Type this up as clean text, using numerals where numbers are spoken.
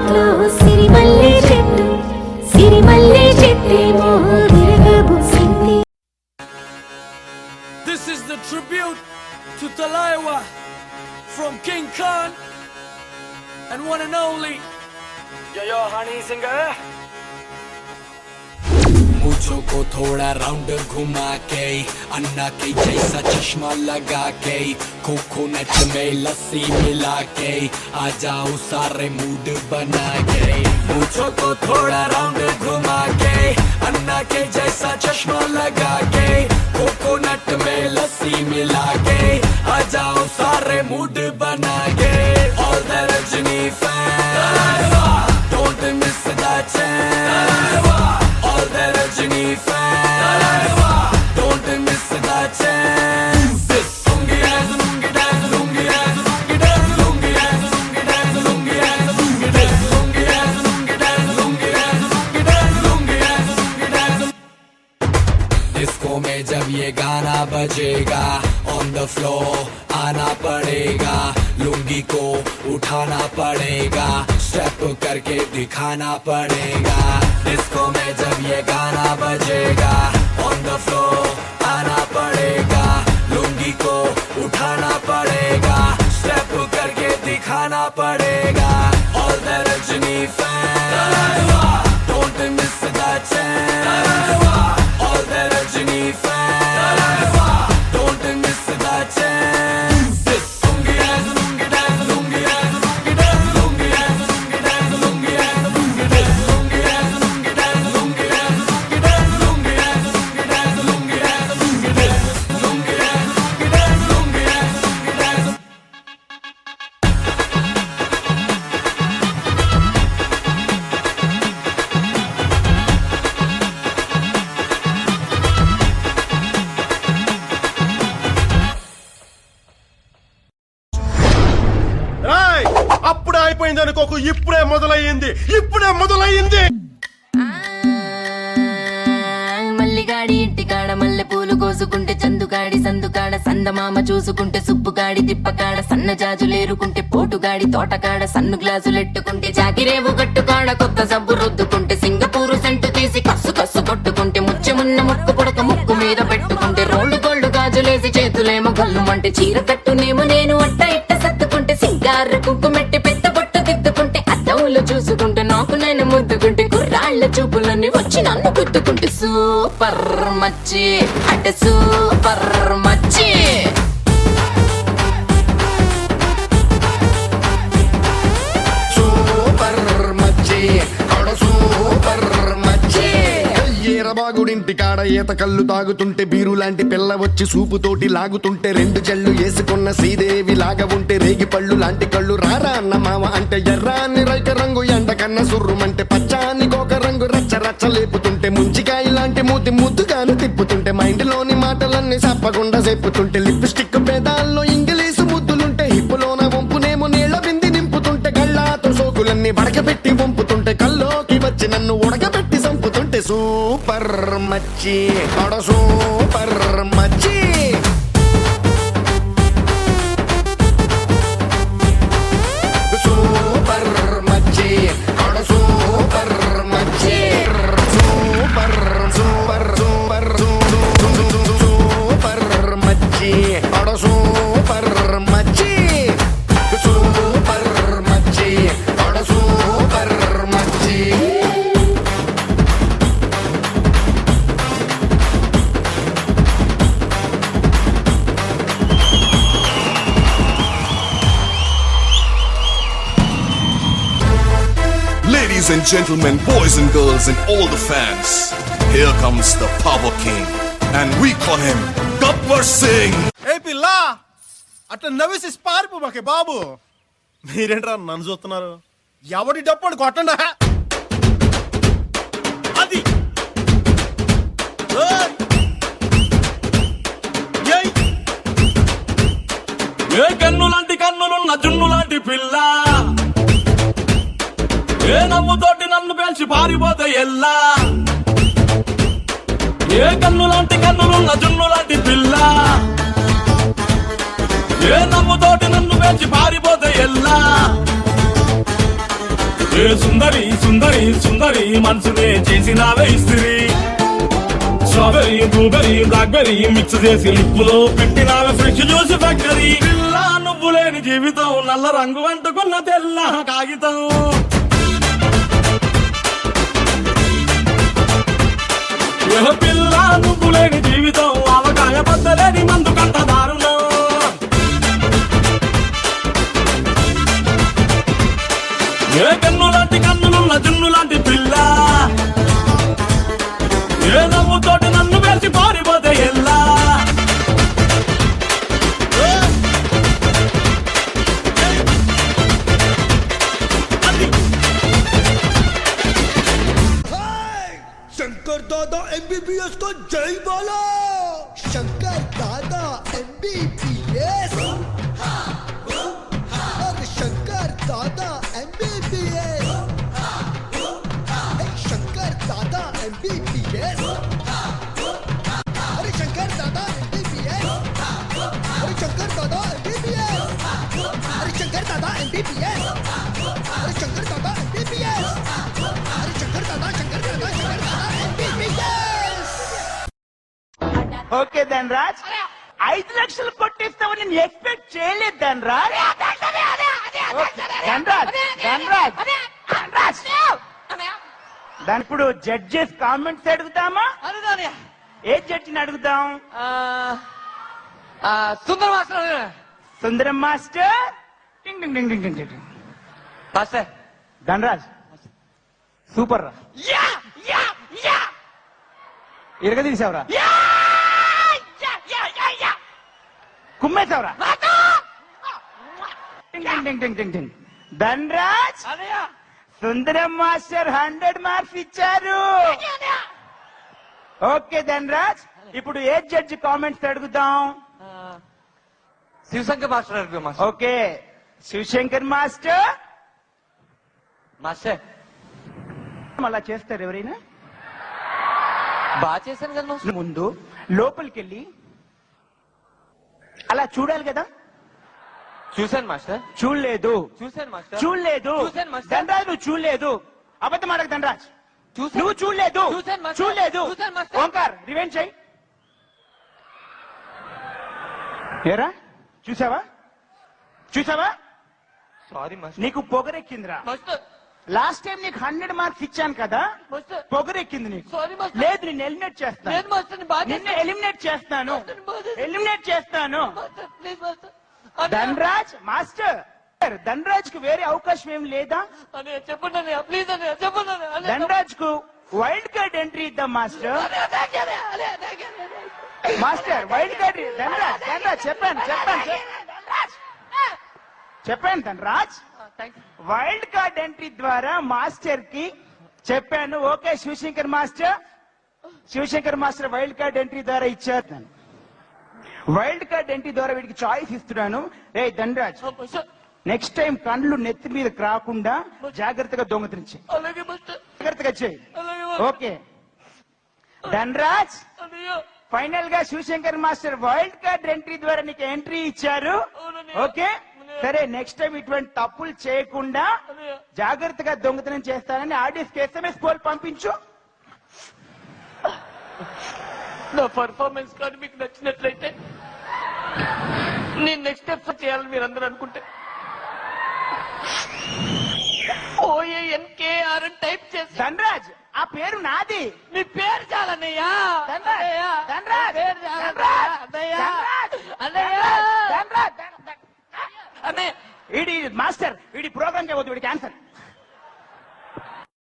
ఇంట్లో సిరిమల్లె చెట్టు సిరిమల్లె చెట్టేమో విరగబూసింది. This is the tribute to Talaiwa from King Khan and one and only Yo Honey Singer. मुझो को थोड़ा round घुमा के अन्ना के जैसा चश्मा लगा के कोकोनट में लस्सी मिला के आ जाओ सारे मूड बना के मुझो को थोड़ा राउंड घुमा के अन्ना के जैसा चश्मा लगा के कोकोनट में लस्सी मिला के आ जाओ सारे मूड बना के All the Rajini fans don't miss the chance All the Rajini fans don't miss the chance Lungi dance, lungi dance, lungi dance, lungi dance, lungi dance, lungi dance, lungi dance, lungi dance, lungi dance, lungi dance, lungi dance, lungi dance, lungi dance, lungi dance. Disco में जब ये गाना बजेगा on the floor आना पड़ेगा लुंगी को उठाना पड़ेगा स्टेप करके दिखाना पड़ेगा डिस्को में जब ये गाना बजेगा on the floor आना पड़ेगा लुंगी को उठाना पड़ेगा स्टेप करके दिखाना पड़ेगा All the Rajini fans don't miss the chance All the Rajini fans don't miss the chance Lungi dance, lungi dance, lungi dance, lungi dance, lungi dance, lungi dance, lungi dance, lungi dance, lungi dance, lungi dance, lungi dance, lungi dance, lungi dance, lungi dance, lungi dance, lungi dance, lungi dance, lungi dance, lungi dance, lungi dance. Roy అప్పుడే అయిపోయింది అనుకోకు ఇప్పుడే మొదలయ్యింది మల్లిగాడి ఇంటికాడ మల్లె పూలు కోసుకుంటే చందుగాడి సందుకాడ సందమామ చూసుకుంటే సుప్పుగాడి తిప్పకాడ సన్న జాజులేరుకుంటే పోటుగాడి తోటకాడ సన్ను గ్లాసులెట్టుకుంటే జాకిరేవు గట్టుకాడ కొత్త సబ్బు రుద్దుకుంటే సింగపూరు సెంటు తీసి కస్సు కస్సు కొట్టుకుంటే ముచ్చెమున్న ముక్కు పొడక ముక్కు మీద పెట్టుకుంటే రోడ్డు గోల్డ్ గాజులేసి చేతులేమో గల్లుమంటే చీర కట్టునేమో నేను అట్ట ఇట్ట సత్తుకుంటే సింగారు కుంకుమెట్టి పెద్ద బొట్టు దిద్దుకుంటే అద్దములు చూసుకుంటే నాకు నేను ముద్దుకుంటే కుర్రాళ్ళ చూపులన్నీ వచ్చి నన్ను గుద్దుకుంటే సూపర్ మచ్చి అంటే సూపర్ మచ్చి సూపర్ మచ్చి ఆడ సూపర్ మచ్చి ఈరబాగుడింటి కాడ ఈత కళ్ళు తాగుతుంటే బీరు లాంటి పిల్ల వచ్చి సూపుతోటి లాగుతుంటే రెండు జల్లు వేసుకున్న శ్రీదేవి లాగా ఉంటే రేగి పళ్ళు లాంటి కళ్ళు రారా అన్న మామ అంటే ఎర్రాన్ని రైక రంగు ఎండ కన్న సుర్రుమంటే పచ్చాన్ని కోక రంగు రచ్చ రచ్చ లేపుతుంటే ముంచికాయ లాంటి మూతి ముద్దుగాను తిప్పుతుంటే మైండ్లోని మాటలన్నీ చెప్పకుండా చెప్పుతుంటే లిప్స్టిక్ పేదాల్లో ఇంగ్లీషు ముద్దులుంటే హిప్పులోన వంపునేమో నీళ్ల బింది నింపుతుంటే గళ్ళాతో సోకులన్నీ వడకబెట్టి వంపుతుంటే కల్లోకి వచ్చి నన్ను ఉడకబెట్టి చంపుతుంటే సూపర్ మచ్చి ఆడ సూపర్ మచ్చి సూపర్ మచ్చి ఆడ సూపర్ మచ్చి సూపర్ సూపర్ సూపర్ సూపర్ మచ్చి ఆడ సూపర్ మచ్చి సూపర్ మచ్చి ఆడ సూపర్ మచ్చి Ladies and gentlemen, boys and girls and all the fans, here comes the Power King and we call him Gabbar Singh. ఏ పిల్ల అట్లా నవ్వేసి పారిపోమాకే బాబు మీరేంట్రా నన్ను చూస్తున్నారు ఎవడి డప్పుడు కొట్టండా అది ఏయ్! ఏయ్! ఏ కన్ను లాంటి కన్నులున్న జున్ను లాంటి పిల్ల ఏ నవ్వుతోటి నన్ను పేల్చి పారిపోతే ఎల్లా ఏ కన్ను లాంటి కన్నులున్న జున్ను లాంటి పిల్ల ఏ నవ్వుతోటి నన్ను పేల్చి పారిపోతే ఎల్లా ఏ సుందరి సుందరి సుందరి మనసునే చేసినావే ఇస్త్రీ స్ట్రాబెరీ బ్లూబెరీ బ్లాక్బెరీ మిక్స్ చేసి లిప్పులో పెట్టినావే ఫ్రెష్ జ్యూస్ ఫ్యాక్టరీ పిల్ల నువ్వు లేని జీవితం నల్ల రంగు అంటుకున్న తెల్ల కాగితం ఏ పిల్ల నువ్వు లేని జీవితం అవకాయ బద్దలేని మందు కంట దారుణం ఏ కన్ను లాంటి కన్నులున్న జున్ను లాంటి పిల్ల ఏ నవ్వుతోటి నన్ను వేసి పారిపోతే ఎల్లా शंकर दादा एमबीबीएस को जय बोलो शंकर दादा एमबीबीएस और शंकर दादा एमबीबीएस शंकर दादा एमबीबीएस अरे शंकर दादा एमबीबीएस अरे शंकर दादा एमबीबीएस अरे शंकर दादा एमबीबीएस अरे शंकर दादा एमबीबीएस अरे शंकर दादा शंकर दादा शंकर दादा एमबीबीएस ఓకే ధనరాజ్ 5 లక్షలు కొట్టిస్తావని నేను ఎక్స్పెక్ట్ చేయలేదు ధనరాజ్ దాని ఇప్పుడు జడ్జెస్ కామెంట్స్ అడుగుతామా ఏ జడ్జిని అడుగుదాం సుందర మాస్టర్ సుందరం మాస్టర్ టింగ్ టింగ్ టింగ్ టింగ్ టింగ్ టింగ్. మాస్టర్ ధనరాజ్ సూపర్ రా ఇరగ తీసావురా కుమ్మేశావురా టింగ్ టింగ్ టింగ్ టింగ్ టింగ్ టింగ్. ధనరాజ్ సుందరం మాస్టర్ 100 మార్క్స్ ఇచ్చారు ఓకే ధనరాజ్ ఇప్పుడు ఏ జడ్జి కామెంట్స్ అడుగుదాం శివశంకర్ మాస్టర్ అడుగు master okay Shivashankar master master అలా చేస్తారు ఎవరైనా బాగా చేశాను కదా మాస్టర్ ముందు లోపలికెళ్ళి అలా చూడాలి కదా చూశాను మాస్టర్ చూడలేదు చూశాను మాస్టర్ చూడలేదు చూశాను మాస్టర్. ధనరాజ్ నువ్వు చూడలేదు అబద్ధం ఆడకు ధనరాజ్ చూశాను. నువ్వు చూడలేదు చూశాను మాస్టర్. చూడలేదు చూశాను మాస్టర్. ఓంకార్ రివెంజ్ చెయ్యి ఏరా చూసావా సారీ మాస్టర్ నీకు పొగరెక్కిందిరా మాస్టర్ లాస్ట్ టైం నీకు 100 మార్క్స్ ఇచ్చాను కదా మాస్టర్ పొగరెక్కింది నీకు సారీ మాస్టర్ లేదు నిన్ను ఎలిమినేట్ చేస్తాను లేదు మాస్టర్ నేను బాగా నిన్ను ఎలిమినేట్ చేస్తాను మాస్టర్, బాగా చేశాను. ఎలిమినేట్ చేస్తాను master please master Dhanraj master Dhanraj కు వేరే అవకాశం ఏం లేదా అని చెప్పండి అన్నయ్య ప్లీజ్ అన్నయ్య చెప్పండి అన్నయ్య ధనరాజ్ కు వైల్డ్ కార్డ్ ఎంట్రీ ఇద్దాం master master wild card Dhanraj చెప్పాను ధనరాజ్ వైల్డ్ కార్డ్ ఎంట్రీ ద్వారా మాస్టర్ కి చెప్పాను okay Shivashankar master wild card entry ద్వారా ఇచ్చారు వైల్డ్ కార్డ్ ఎంట్రీ ద్వారా వీడికి చాయిస్ ఇస్తున్నాను రే ధనరాజ్ నెక్స్ట్ టైం కండ్లు నెత్తి మీద రాకుండా జాగ్రత్తగా దొంగతనిచ్చి అలాగే మాస్టర్ జాగ్రత్తగా చేయి అలాగే మాస్టర్. ఓకే ధనరాజ్ అన్నయ్య ఫైనల్ గా Shivashankar master wild card entry ద్వారా నీకు ఎంట్రీ ఇచ్చారు అవునన్నయ్య. ఓకే అన్నయ్య. సరే నెక్స్ట్ టైం ఇటువంటి తప్పులు చేయకుండా అన్నయ్య. జాగ్రత్తగా దొంగతనం చేస్తానని ఆర్డీఎస్ కి SMS పోల్ పంపించు నా పర్ఫార్మెన్స్ కానీ మీకు నచ్చినట్లయితే నేను నెక్స్ట్ స్టెప్ చేయాలని మీరు అందరూ అనుకుంటే OANKR అని టైప్ చేసి ధనరాజ్ ఆ పేరు నాది మీ పేరు చాలన్నయ్యా ధనరాజ్, ధనరాజ్, పేరు చాలు ధనరాజ్, అన్నయ్య ధనరాజ్, అన్నయ్య ధనరాజ్, అన్నయ్య వీడి మాస్టర్ వీడి ప్రోగ్రామ్ చేయవద్దు వీడి క్యాన్సర్